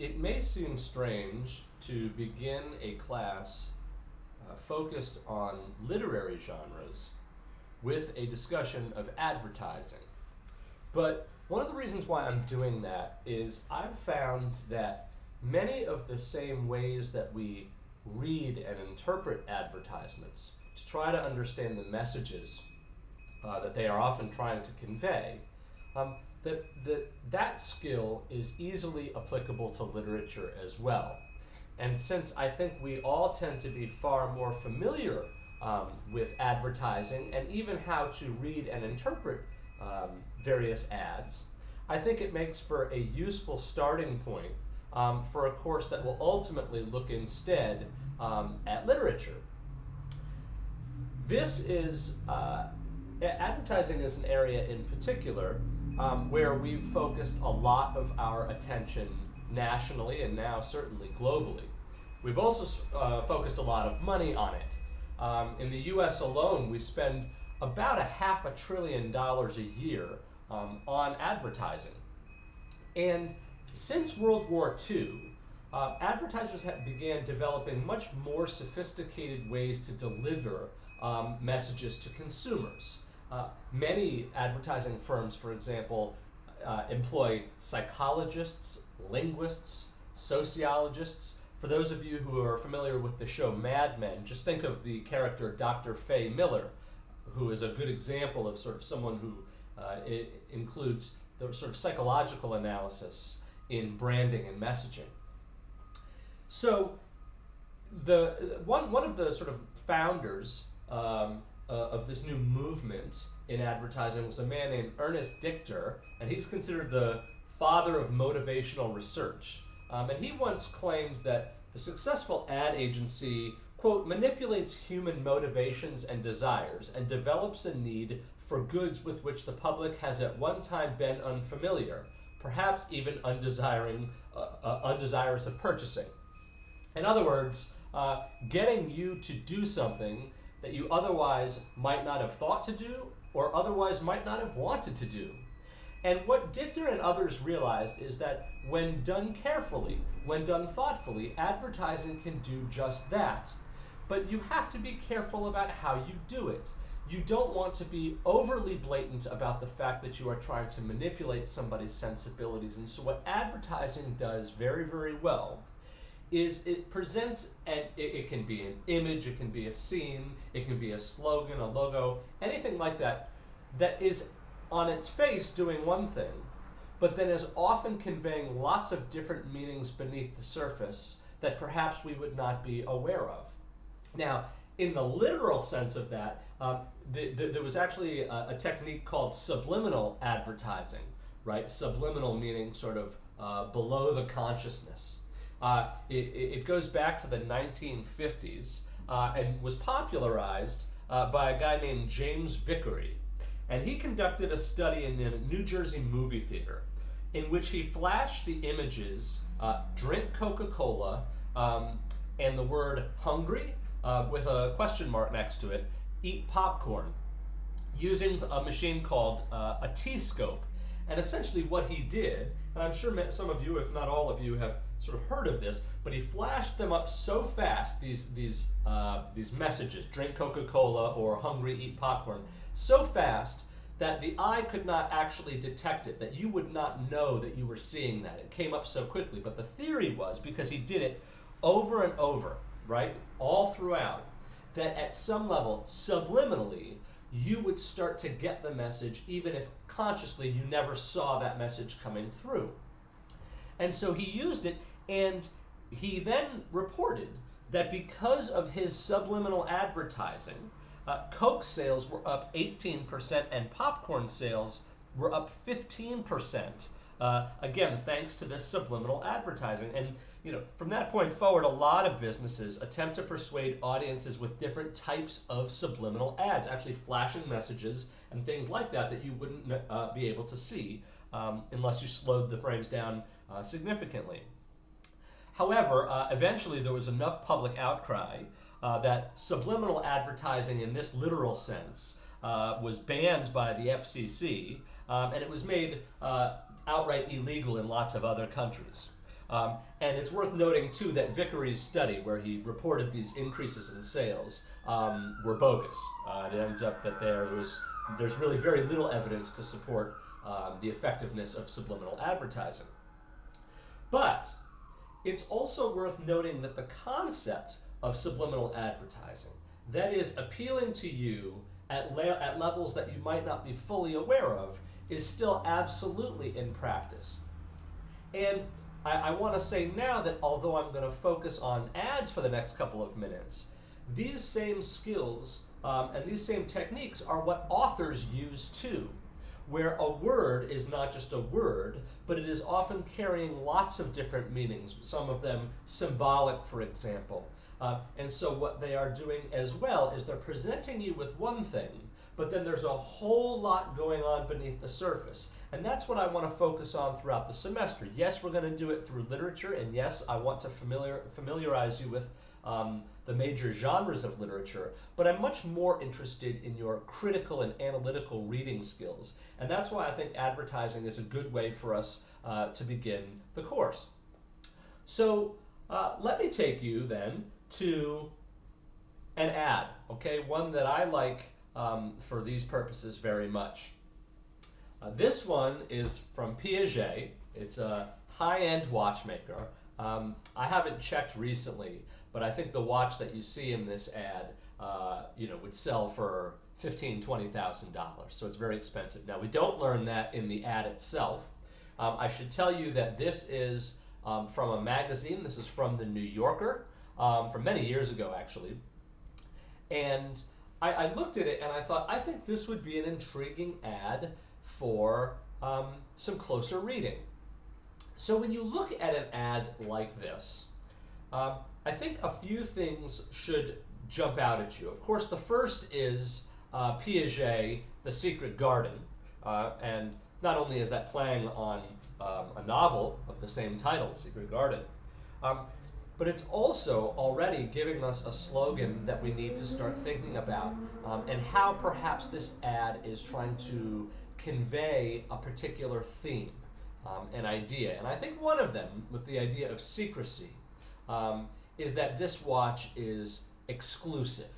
It may seem strange to begin a class focused on literary genres with a discussion of advertising. But one of the reasons why I'm doing that is I've found that many of the same ways that we read and interpret advertisements to try to understand the messages that they are often trying to convey, that skill is easily applicable to literature as well. And since I think we all tend to be far more familiar with advertising and even how to read and interpret various ads, I think it makes for a useful starting point for a course that will ultimately look instead at literature. This is, advertising is an area in particular where we've focused a lot of our attention nationally and now certainly globally. We've also focused a lot of money on it. In the US alone, we spend about $500 billion a year on advertising. And since World War II, advertisers began developing much more sophisticated ways to deliver messages to consumers. Many advertising firms, for example, employ psychologists, linguists, sociologists. For those of you who are familiar with the show Mad Men, just think of the character Dr. Faye Miller, who is a good example of sort of someone who includes the sort of psychological analysis in branding and messaging. So one of the sort of founders of this new movement in advertising was a man named Ernest Dichter, and he's considered the father of motivational research. And he once claimed that the successful ad agency, quote, manipulates human motivations and desires and develops a need for goods with which the public has at one time been unfamiliar, perhaps even undesirous of purchasing. In other words, getting you to do something that you otherwise might not have thought to do or otherwise might not have wanted to do. And what Dichter and others realized is that when done carefully, when done thoughtfully, advertising can do just that. But you have to be careful about how you do it. You don't want to be overly blatant about the fact that you are trying to manipulate somebody's sensibilities. And so what advertising does very, very well is it presents, and it can be an image, it can be a scene, it can be a slogan, a logo, anything like that, that is on its face doing one thing, but then is often conveying lots of different meanings beneath the surface that perhaps we would not be aware of. Now, in the literal sense of that, there was actually a technique called subliminal advertising, right? Subliminal meaning sort of below the consciousness. It goes back to the 1950s and was popularized by a guy named James Vickery. And he conducted a study in a New Jersey movie theater in which he flashed the images, drink Coca-Cola, and the word hungry, with a question mark next to it, eat popcorn, using a machine called a T-scope. And essentially what he did, and I'm sure some of you, if not all of you, have sort of heard of this, but he flashed them up so fast, these messages, drink Coca-Cola or hungry, eat popcorn, so fast that the eye could not actually detect it, that you would not know that you were seeing that. It came up so quickly. But the theory was, because he did it over and over, right, all throughout, that at some level, subliminally, you would start to get the message even if consciously you never saw that message coming through. And so he used it, and he then reported that because of his subliminal advertising, Coke sales were up 18% and popcorn sales were up 15%. Again, thanks to this subliminal advertising. And from that point forward, a lot of businesses attempt to persuade audiences with different types of subliminal ads, actually flashing messages and things like that you wouldn't be able to see unless you slowed the frames down significantly. However, eventually there was enough public outcry that subliminal advertising in this literal sense was banned by the FCC, and it was made outright illegal in lots of other countries. And it's worth noting, too, that Vickery's study, where he reported these increases in sales, were bogus. It ends up that there's really very little evidence to support the effectiveness of subliminal advertising. But it's also worth noting that the concept of subliminal advertising, that is, appealing to you at levels that you might not be fully aware of, is still absolutely in practice. And I want to say now that although I'm going to focus on ads for the next couple of minutes, these same skills and these same techniques are what authors use too, where a word is not just a word, but it is often carrying lots of different meanings, some of them symbolic, for example. And so what they are doing as well is they're presenting you with one thing, but then there's a whole lot going on beneath the surface. And that's what I want to focus on throughout the semester. Yes, we're going to do it through literature, and yes, I want to familiarize you with the major genres of literature, but I'm much more interested in your critical and analytical reading skills. And that's why I think advertising is a good way for us to begin the course. So let me take you then to an ad, okay? One that I like for these purposes very much. This one is from Piaget. It's a high-end watchmaker. I haven't checked recently, but I think the watch that you see in this ad, would sell for $15,000, $20,000. So it's very expensive. Now, we don't learn that in the ad itself. I should tell you that this is from a magazine. This is from The New Yorker, from many years ago, actually. And I looked at it and I thought, I think this would be an intriguing ad for some closer reading. So when you look at an ad like this, I think a few things should jump out at you. Of course, the first is Piaget, The Secret Garden, and not only is that playing on a novel of the same title, Secret Garden, but it's also already giving us a slogan that we need to start thinking about, and how perhaps this ad is trying to convey a particular theme, an idea. And I think one of them, with the idea of secrecy, is that this watch is exclusive,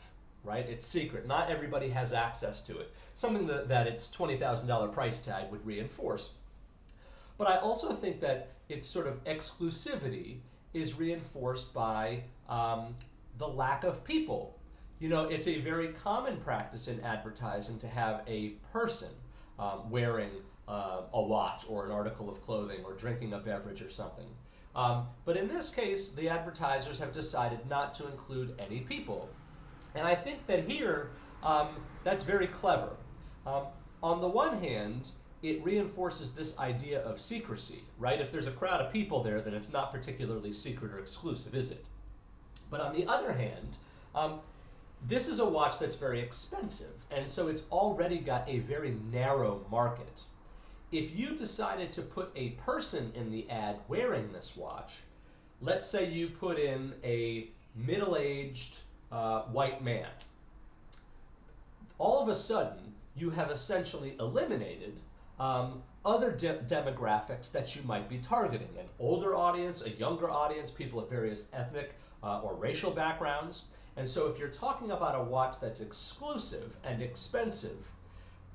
right? It's secret. Not everybody has access to it. Something that its $20,000 price tag would reinforce. But I also think that its sort of exclusivity is reinforced by the lack of people. You know, it's a very common practice in advertising to have a person wearing a watch or an article of clothing or drinking a beverage or something. But in this case, the advertisers have decided not to include any people. And I think that here, that's very clever. On the one hand, it reinforces this idea of secrecy, right? If there's a crowd of people there, then it's not particularly secret or exclusive, is it? But on the other hand, this is a watch that's very expensive, and so it's already got a very narrow market. If you decided to put a person in the ad wearing this watch, let's say you put in a middle-aged white man, all of a sudden you have essentially eliminated other demographics that you might be targeting: an older audience, a younger audience, people of various ethnic or racial backgrounds. And so if you're talking about a watch that's exclusive and expensive,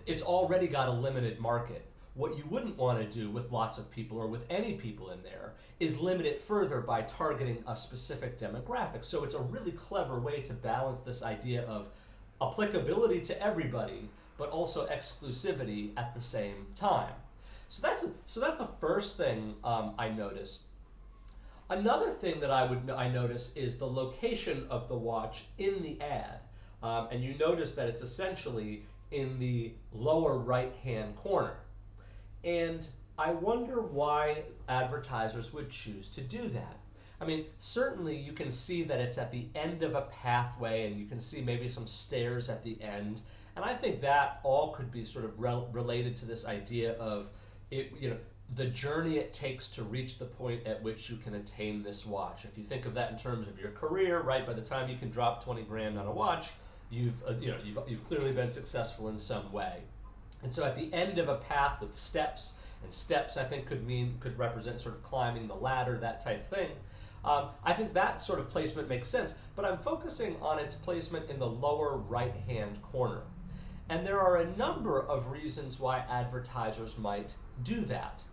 it's already got a limited market. What you wouldn't want to do with lots of people or with any people in there is limit it further by targeting a specific demographic. So it's a really clever way to balance this idea of applicability to everybody, but also exclusivity at the same time. So that's the first thing I noticed. Another thing that I notice is the location of the watch in the ad, and you notice that it's essentially in the lower right-hand corner. And I wonder why advertisers would choose to do that. I mean, certainly you can see that it's at the end of a pathway, and you can see maybe some stairs at the end. And I think that all could be sort of related to this idea of it, the journey it takes to reach the point at which you can attain this watch. If you think of that in terms of your career, right, by the time you can drop 20 grand on a watch, you've clearly been successful in some way. And so at the end of a path with steps and steps I think could represent sort of climbing the ladder, that type thing. I think that sort of placement makes sense, but I'm focusing on its placement in the lower right-hand corner. And there are a number of reasons why advertisers might do that.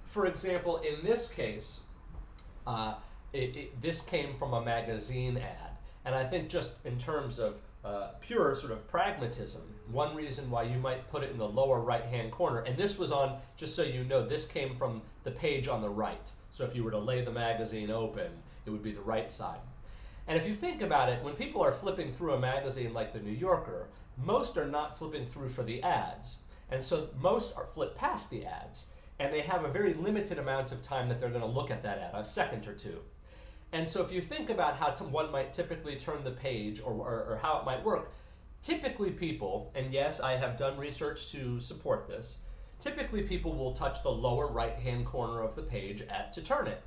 For example, in this case, this came from a magazine ad. And I think just in terms of pure sort of pragmatism, one reason why you might put it in the lower right-hand corner, and this was on, just so you know, this came from the page on the right. So if you were to lay the magazine open, it would be the right side. And if you think about it, when people are flipping through a magazine like the New Yorker, most are not flipping through for the ads. And so most are flip past the ads, and they have a very limited amount of time that they're going to look at that ad, a second or two. And so if you think about how one might typically turn the page or how it might work, typically people, and yes, I have done research to support this, typically people will touch the lower right-hand corner of the page to turn it.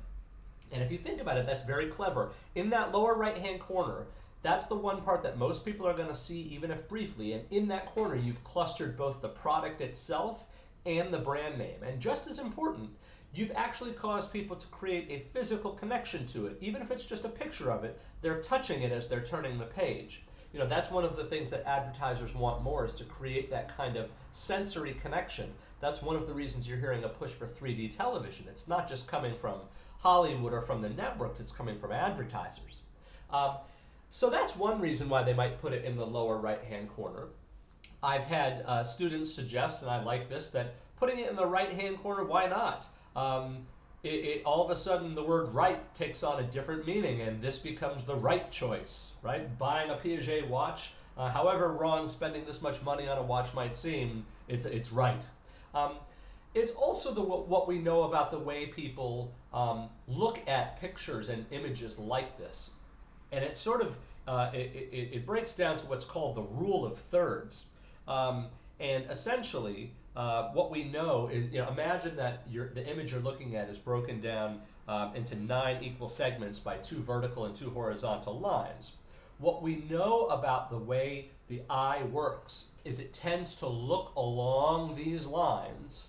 And if you think about it, that's very clever. In that lower right-hand corner, that's the one part that most people are going to see, even if briefly. And in that corner, you've clustered both the product itself and the brand name. And just as important, you've actually caused people to create a physical connection to it. Even if it's just a picture of it, they're touching it as they're turning the page. You know, that's one of the things that advertisers want more, is to create that kind of sensory connection. That's one of the reasons you're hearing a push for 3D television. It's not just coming from Hollywood or from the networks, it's coming from advertisers. So that's one reason why they might put it in the lower right-hand corner. I've had students suggest, and I like this, that putting it in the right-hand corner, why not? All of a sudden the word right takes on a different meaning, and this becomes the right choice, right? Buying a Piaget watch, however wrong spending this much money on a watch might seem, it's right. It's also what we know about the way people look at pictures and images like this. And it sort of, it breaks down to what's called the rule of thirds. And essentially, what we know is, imagine that the image you're looking at is broken down into 9 equal segments by 2 vertical and 2 horizontal lines. What we know about the way the eye works is it tends to look along these lines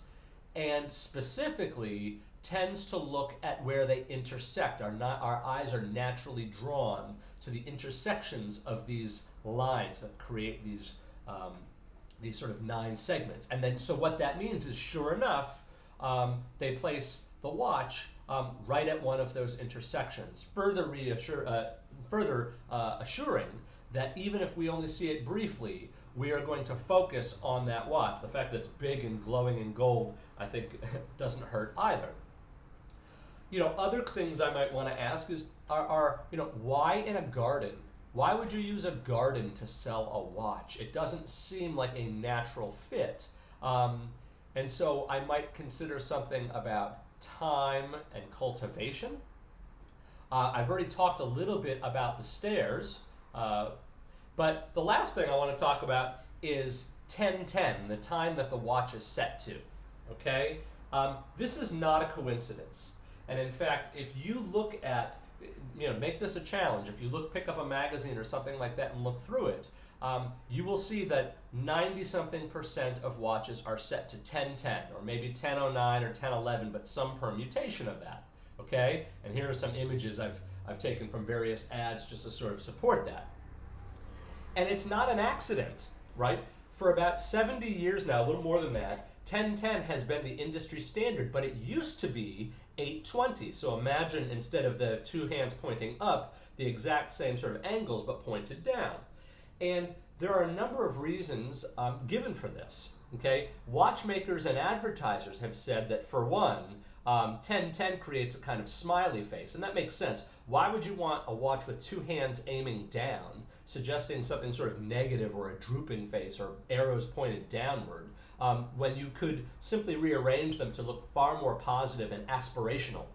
and specifically tends to look at where they intersect. Our eyes are naturally drawn to the intersections of these lines that create these sort of 9 segments. And then, so what that means is, sure enough, they place the watch right at one of those intersections, further assuring that even if we only see it briefly, we are going to focus on that watch. The fact that it's big and glowing in gold, I think, doesn't hurt either. Other things I might want to ask is, why in a garden? Why would you use a garden to sell a watch? It doesn't seem like a natural fit. And so I might consider something about time and cultivation. I've already talked a little bit about the stairs, but the last thing I want to talk about is 10:10, the time that the watch is set to. Okay? This is not a coincidence. And in fact, if you look at, make this a challenge. If you pick up a magazine or something like that and look through it, you will see that 90-something% of watches are set to 10:10, or maybe 10:09 or 10:11, but some permutation of that. Okay? And here are some images I've taken from various ads just to sort of support that. And it's not an accident, right? For about 70 years now, a little more than that, 10:10 has been the industry standard, but it used to be 8:20. So imagine, instead of the 2 hands pointing up, the exact same sort of angles, but pointed down. And there are a number of reasons given for this. Okay, watchmakers and advertisers have said that, for one, 10:10 creates a kind of smiley face, and that makes sense. Why would you want a watch with 2 hands aiming down, suggesting something sort of negative or a drooping face or arrows pointed downward, when you could simply rearrange them to look far more positive and aspirational?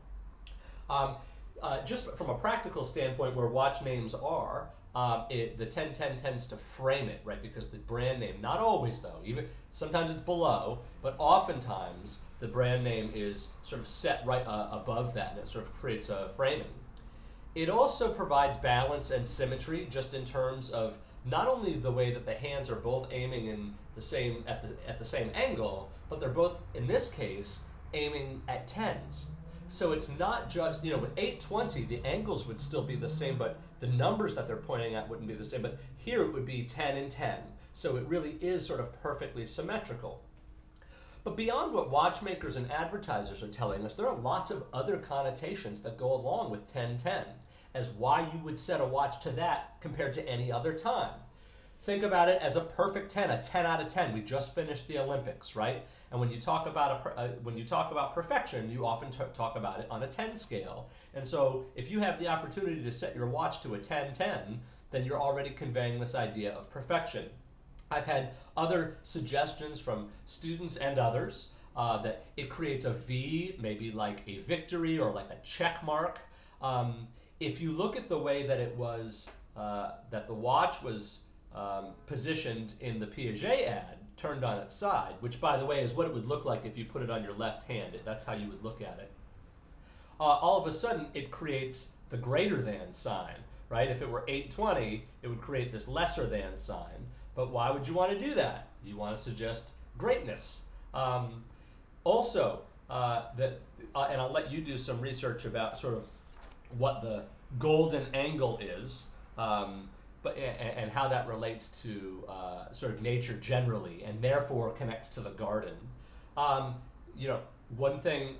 Just from a practical standpoint, where watch names are, the 10:10 tends to frame it, right? Because the brand name, not always though, even sometimes it's below, but oftentimes the brand name is sort of set right above that, and it sort of creates a framing. It also provides balance and symmetry, just in terms of not only the way that the hands are both aiming in the same at the same angle, but they're both, in this case, aiming at tens. So it's not just, with 820, the angles would still be the same, but the numbers that they're pointing at wouldn't be the same. But here it would be 10 and 10. So it really is sort of perfectly symmetrical. But beyond what watchmakers and advertisers are telling us, there are lots of other connotations that go along with 1010 as why you would set a watch to that compared to any other time. Think about it as a perfect 10, a 10 out of 10. We just finished the Olympics, right? And when you talk about perfection, you often talk about it on a 10 scale. And so if you have the opportunity to set your watch to a 10-10, then you're already conveying this idea of perfection. I've had other suggestions from students and others that it creates a V, maybe like a victory or like a check mark. If you look at the way that it was, that the watch was positioned in the Piaget ad, turned on its side, which by the way is what it would look like if you put it on your left hand. That's how you would look at it. All of a sudden it creates the greater than sign, right? If it were 820, it would create this lesser than sign. But why would you want to do that? You want to suggest greatness. Also, and I'll let you do some research about sort of what the golden angle is, and how that relates to sort of nature generally, and therefore connects to the garden. One thing,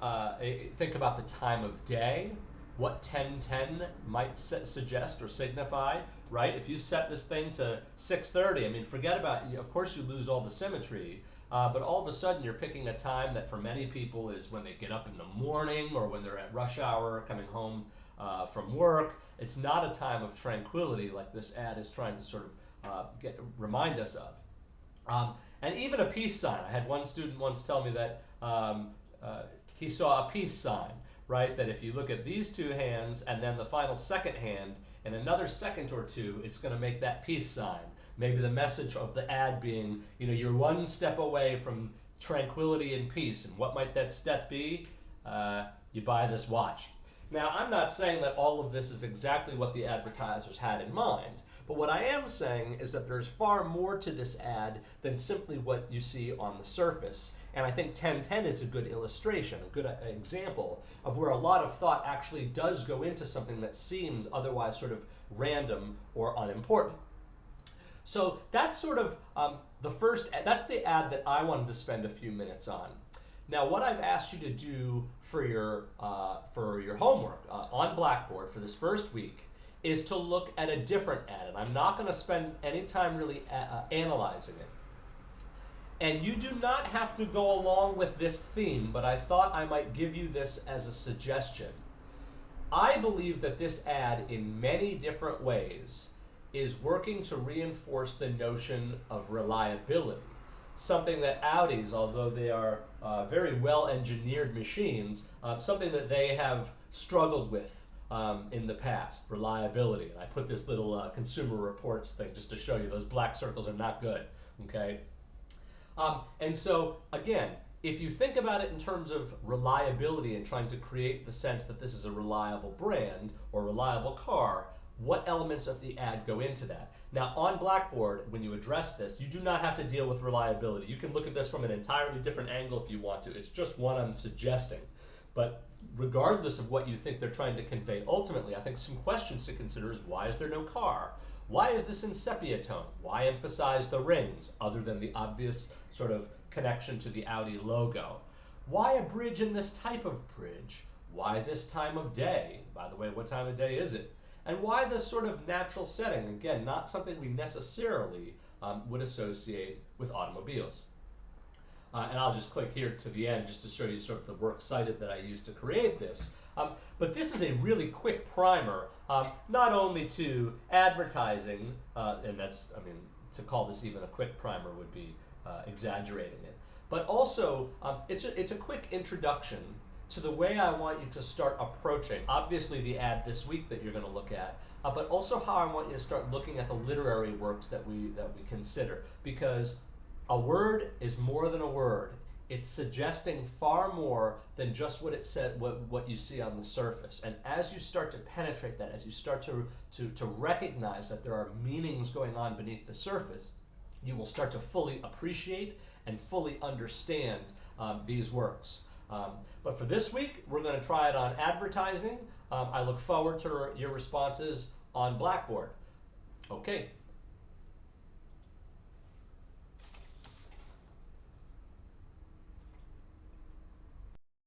think about the time of day, what 1010 might suggest or signify, right? If you set this thing to 6:30, I mean, forget about, of course you lose all the symmetry, but all of a sudden you're picking a time that for many people is when they get up in the morning or when they're at rush hour coming home from work. It's not a time of tranquility like this ad is trying to sort of remind us of. And even a peace sign. I had one student once tell me that he saw a peace sign, right? That if you look at these two hands and then the final second hand, in another second or two, it's going to make that peace sign. Maybe the message of the ad being, you're one step away from tranquility and peace. And what might that step be? You buy this watch. Now, I'm not saying that all of this is exactly what the advertisers had in mind, but what I am saying is that there's far more to this ad than simply what you see on the surface. And I think 1010 is a good illustration, a good example of where a lot of thought actually does go into something that seems otherwise sort of random or unimportant. So that's sort of that's the ad that I wanted to spend a few minutes on. Now, what I've asked you to do for your homework on Blackboard for this first week is to look at a different ad, and I'm not going to spend any time really analyzing it. And you do not have to go along with this theme, but I thought I might give you this as a suggestion. I believe that this ad, in many different ways, is working to reinforce the notion of reliability. Something that Audis, although they are very well-engineered machines, something that they have struggled with in the past, reliability. And I put this little Consumer Reports thing just to show you those black circles are not good, okay? And so, again, if you think about it in terms of reliability and trying to create the sense that this is a reliable brand or reliable car, what elements of the ad go into that? Now, on Blackboard, when you address this, you do not have to deal with reliability. You can look at this from an entirely different angle if you want to. It's just one I'm suggesting. But regardless of what you think they're trying to convey, ultimately, I think some questions to consider is, why is there no car? Why is this in sepia tone? Why emphasize the rings, other than the obvious sort of connection to the Audi logo? Why a bridge in this type of bridge? Why this time of day? By the way, what time of day is it? And why this sort of natural setting? Again, not something we necessarily would associate with automobiles. And I'll just click here to the end just to show you sort of the works cited that I used to create this. But this is a really quick primer, not only to advertising, and that's, I mean, to call this even a quick primer would be exaggerating it, but also it's a quick introduction to the way I want you to start approaching, obviously the ad this week that you're going to look at, but also how I want you to start looking at the literary works that we consider, because a word is more than a word. It's suggesting far more than just what it said, what you see on the surface. And as you start to penetrate that, as you start to recognize that there are meanings going on beneath the surface, you will start to fully appreciate and fully understand these works. But for this week, we're going to try it on advertising. I look forward to your responses on Blackboard. Okay,